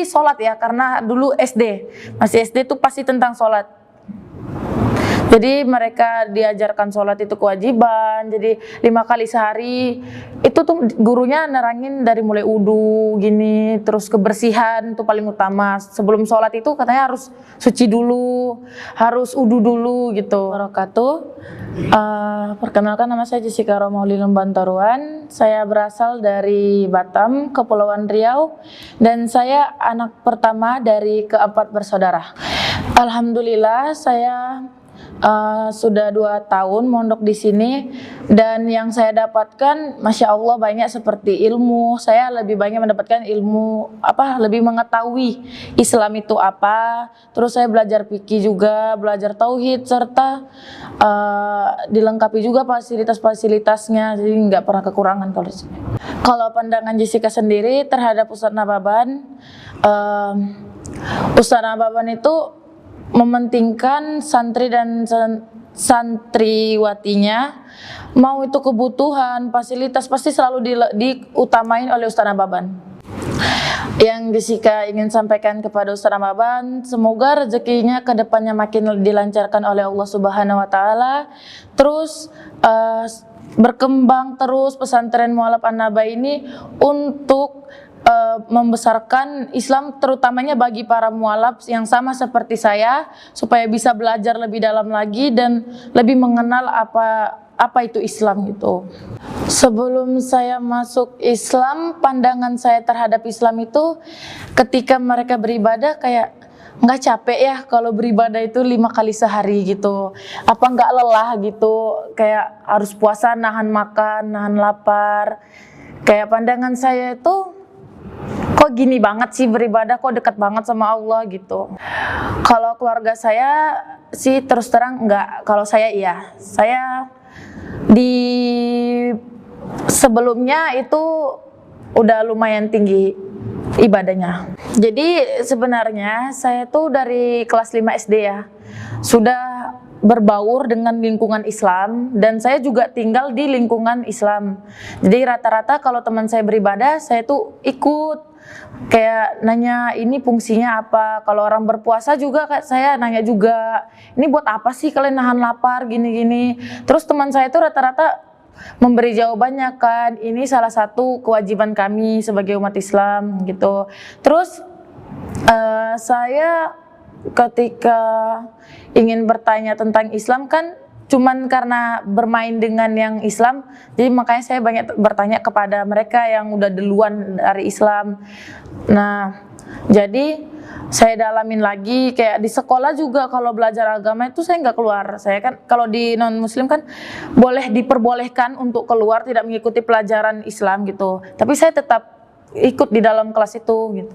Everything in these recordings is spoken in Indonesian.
sih sholat ya, karena dulu masih SD tuh pasti tentang sholat. Jadi mereka diajarkan sholat itu kewajiban, jadi 5 kali sehari. Itu tuh gurunya nerangin dari mulai wudu gini, terus kebersihan itu paling utama. Sebelum sholat itu katanya harus suci dulu, harus wudu dulu gitu. Perkenalkan, nama saya Jessica Romauli Lembantaruan. Saya berasal dari Batam, Kepulauan Riau, dan saya anak pertama dari keempat bersaudara. Alhamdulillah saya sudah 2 tahun mondok di sini, dan yang saya dapatkan, masya Allah, banyak seperti ilmu. Saya lebih banyak mendapatkan ilmu lebih mengetahui Islam itu apa. Terus saya belajar fikih juga, belajar tauhid, serta dilengkapi juga fasilitas-fasilitasnya, jadi nggak pernah kekurangan kalau di sini. Kalau pandangan Jessica sendiri terhadap Ustadz Nababan, Ustadz Nababan itu mementingkan santri dan santriwatinya, mau itu kebutuhan, fasilitas pasti selalu diutamain oleh Ustadz Nababan. Yang Jessica ingin sampaikan kepada Ustadz Nababan, semoga rezekinya ke depannya makin dilancarkan oleh Allah Subhanahu wa Ta'ala. Terus berkembang terus pesantren Mu'allaf An-Naba ini untuk membesarkan Islam, terutamanya bagi para mualaf yang sama seperti saya, supaya bisa belajar lebih dalam lagi dan lebih mengenal apa itu Islam gitu. Sebelum saya masuk Islam, pandangan saya terhadap Islam itu ketika mereka beribadah kayak nggak capek ya kalau beribadah itu 5 kali sehari gitu, apa nggak lelah gitu, kayak harus puasa, nahan makan, nahan lapar. Kayak pandangan saya itu, kok gini banget sih beribadah, kok dekat banget sama Allah gitu. Kalau keluarga saya sih terus terang enggak. Kalau saya iya, saya di sebelumnya itu udah lumayan tinggi ibadahnya. Jadi sebenarnya saya tuh dari kelas 5 SD ya sudah berbaur dengan lingkungan Islam, dan saya juga tinggal di lingkungan Islam. Jadi rata-rata kalau teman saya beribadah, saya tuh ikut, kayak nanya ini fungsinya apa. Kalau orang berpuasa juga saya nanya juga, ini buat apa sih kalian nahan lapar gini-gini. Terus teman saya tuh rata-rata memberi jawabannya kan, ini salah satu kewajiban kami sebagai umat Islam gitu. Terus saya ketika ingin bertanya tentang Islam kan cuman karena bermain dengan yang Islam, jadi makanya saya banyak bertanya kepada mereka yang udah duluan dari Islam. Nah, jadi saya dalamin lagi, kayak di sekolah juga kalau belajar agama itu saya nggak keluar. Saya kan kalau di non muslim kan boleh diperbolehkan untuk keluar, tidak mengikuti pelajaran Islam gitu, tapi saya tetap ikut di dalam kelas itu gitu.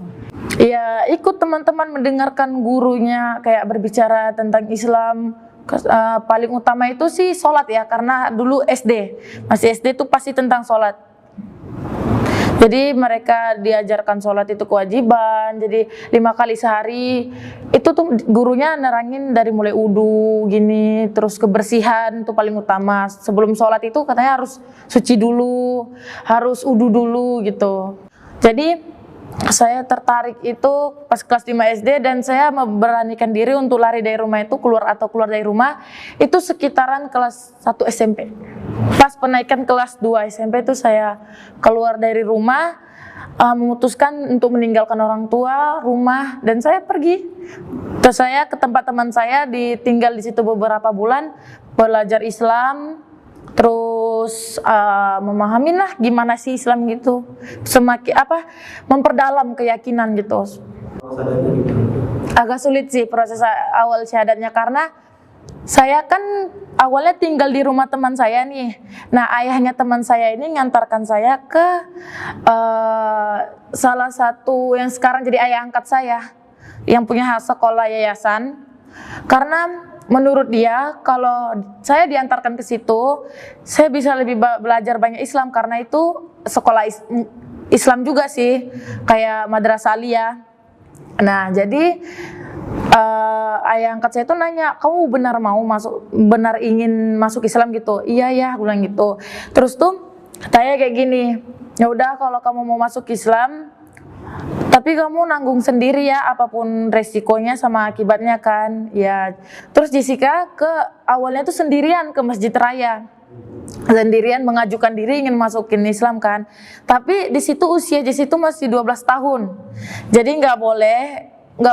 Ya ikut teman-teman mendengarkan gurunya kayak berbicara tentang Islam. Paling utama itu sih sholat ya, karena dulu masih SD tuh pasti tentang sholat. Jadi mereka diajarkan sholat itu kewajiban, jadi 5 kali sehari. Itu tuh gurunya nerangin dari mulai wudu gini, terus kebersihan itu paling utama. Sebelum sholat itu katanya harus suci dulu, harus wudu dulu gitu. Jadi saya tertarik itu pas kelas 5 SD, dan saya memberanikan diri untuk lari dari rumah itu, keluar dari rumah itu sekitaran kelas 1 SMP. Pas penaikan kelas 2 SMP itu saya keluar dari rumah, memutuskan untuk meninggalkan orang tua, rumah, dan saya pergi. Terus saya ke tempat teman saya, ditinggal di situ beberapa bulan, belajar Islam. Terus memahamin lah gimana sih Islam gitu, semakin memperdalam keyakinan gitu. Agak sulit sih proses awal syahadatnya, karena saya kan awalnya tinggal di rumah teman saya nih. Nah, ayahnya teman saya ini ngantarkan saya ke salah satu yang sekarang jadi ayah angkat saya, yang punya sekolah yayasan. Karena menurut dia, kalau saya diantarkan ke situ, saya bisa lebih belajar banyak Islam, karena itu sekolah Islam juga sih, kayak madrasah aliyah. Nah, jadi ayah angkat saya tuh nanya, kamu benar ingin masuk Islam gitu? Iya ya, aku bilang gitu. Terus tuh tanya kayak gini, ya udah kalau kamu mau masuk Islam, tapi kamu nanggung sendiri ya apapun resikonya sama akibatnya kan. Ya, terus Jessica awalnya tuh sendirian ke Masjid Raya. Sendirian mengajukan diri ingin masukin Islam kan. Tapi di situ usia Jessie itu masih 12 tahun. Jadi nggak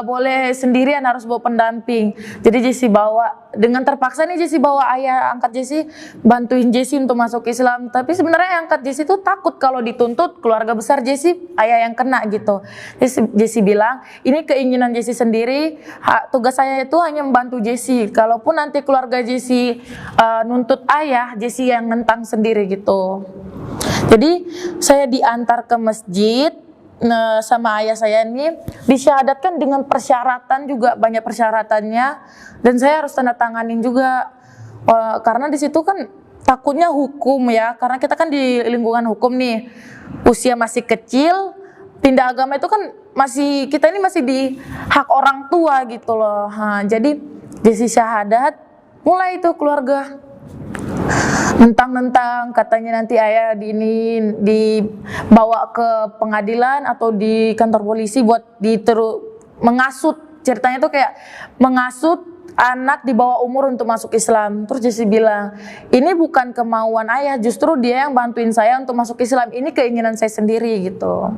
boleh sendirian, harus bawa pendamping. Jadi Jessie bawa, dengan terpaksa nih Jessie bawa ayah angkat Jessie, bantuin Jessie untuk masuk Islam. Tapi sebenarnya angkat Jessie itu takut kalau dituntut keluarga besar Jessie, ayah yang kena gitu. Jessie bilang, ini keinginan Jessie sendiri, tugas saya itu hanya membantu Jessie. Kalaupun nanti keluarga Jessie nuntut ayah, Jessie yang nentang sendiri gitu. Jadi saya diantar ke masjid. Nah, sama ayah saya ini disyahadatkan dengan persyaratan juga, banyak persyaratannya, dan saya harus tanda tanganin juga. Karena di situ kan takutnya hukum ya, karena kita kan di lingkungan hukum nih, usia masih kecil, pindah agama itu kan kita ini masih di hak orang tua gitu loh. Jadi Jessie syahadat, mulai itu keluarga nentang katanya nanti ayah dibawa ke pengadilan atau di kantor polisi buat mengasut. Ceritanya tuh kayak mengasut anak di bawah umur untuk masuk Islam. Terus Jessie bilang, ini bukan kemauan ayah, justru dia yang bantuin saya untuk masuk Islam, ini keinginan saya sendiri gitu.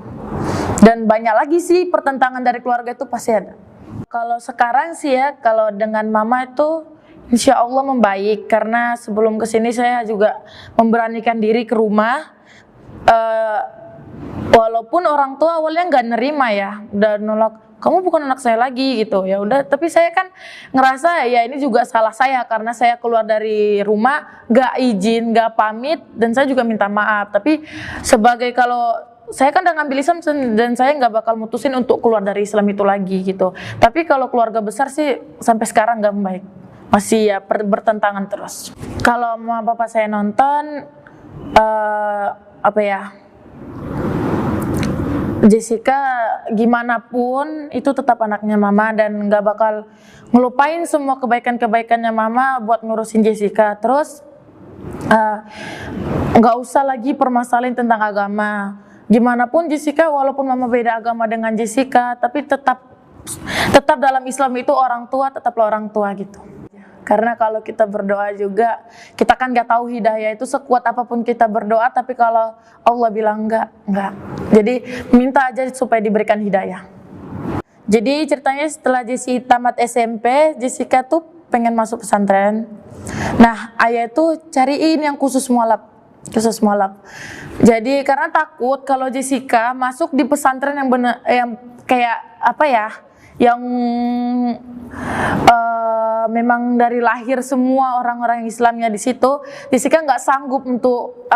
Dan banyak lagi sih pertentangan dari keluarga itu pasti ada. Kalau sekarang sih ya, kalau dengan mama itu Insya Allah membaik, karena sebelum kesini saya juga memberanikan diri ke rumah. Walaupun orang tua awalnya nggak nerima ya, udah nolak, kamu bukan anak saya lagi gitu ya udah. Tapi saya kan ngerasa ya ini juga salah saya, karena saya keluar dari rumah nggak izin, nggak pamit, dan saya juga minta maaf. Tapi kalau saya kan udah ngambil Islam dan saya nggak bakal mutusin untuk keluar dari Islam itu lagi gitu. Tapi kalau keluarga besar sih sampai sekarang nggak membaik. Masih ya bertentangan terus. Kalau mama papa saya nonton, Jessica gimana pun itu tetap anaknya mama, dan nggak bakal ngelupain semua kebaikan-kebaikannya mama buat ngurusin Jessica. Terus nggak usah lagi permasalahin tentang agama. Gimana pun Jessica, walaupun mama beda agama dengan Jessica, tapi tetap dalam Islam itu orang tua tetaplah orang tua gitu. Karena kalau kita berdoa juga, kita kan nggak tahu hidayah itu sekuat apapun kita berdoa, tapi kalau Allah bilang enggak. Jadi minta aja supaya diberikan hidayah. Jadi ceritanya setelah Jessie tamat SMP, Jessica tuh pengen masuk pesantren. Nah, ayah itu cariin yang khusus mualaf. Jadi karena takut kalau Jessica masuk di pesantren yang kayak yang memang dari lahir semua orang-orang Islamnya di situ, Jessica nggak sanggup untuk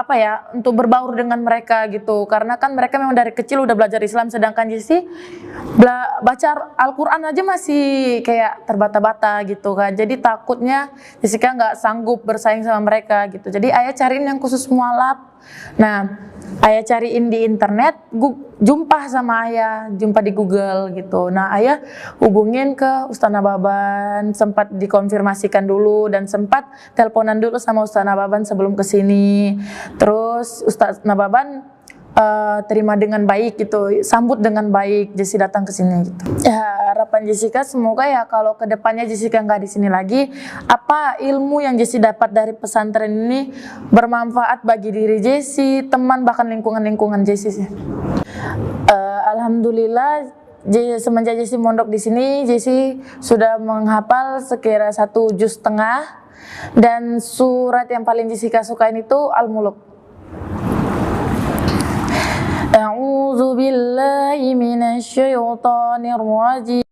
berbaur dengan mereka gitu, karena kan mereka memang dari kecil udah belajar Islam, sedangkan Jessie baca Al-Quran aja masih kayak terbata-bata gitu kan. Jadi takutnya Jessica nggak sanggup bersaing sama mereka gitu. Jadi ayah cariin yang khusus mualaf. Nah, ayah cariin di internet, jumpa di Google gitu. Nah, ayah hubungin ke Ustaz Nababan, sempat dikonfirmasikan dulu dan sempat teleponan dulu sama Ustaz Nababan sebelum kesini. Terus Ustaz Nababan terima dengan baik gitu, sambut dengan baik Jessie datang ke sini gitu. Ya, harapan Jessica semoga ya kalau kedepannya Jessica nggak di sini lagi, ilmu yang Jessie dapat dari pesantren ini bermanfaat bagi diri Jessie, teman, bahkan lingkungan Jessie sih. Alhamdulillah semenjak Jessie mondok di sini, Jessie sudah menghafal sekira 1,5 juz, dan surat yang paling Jessica sukain itu Al-Muluk. A'udzu billahi minasy syaithanir rajim.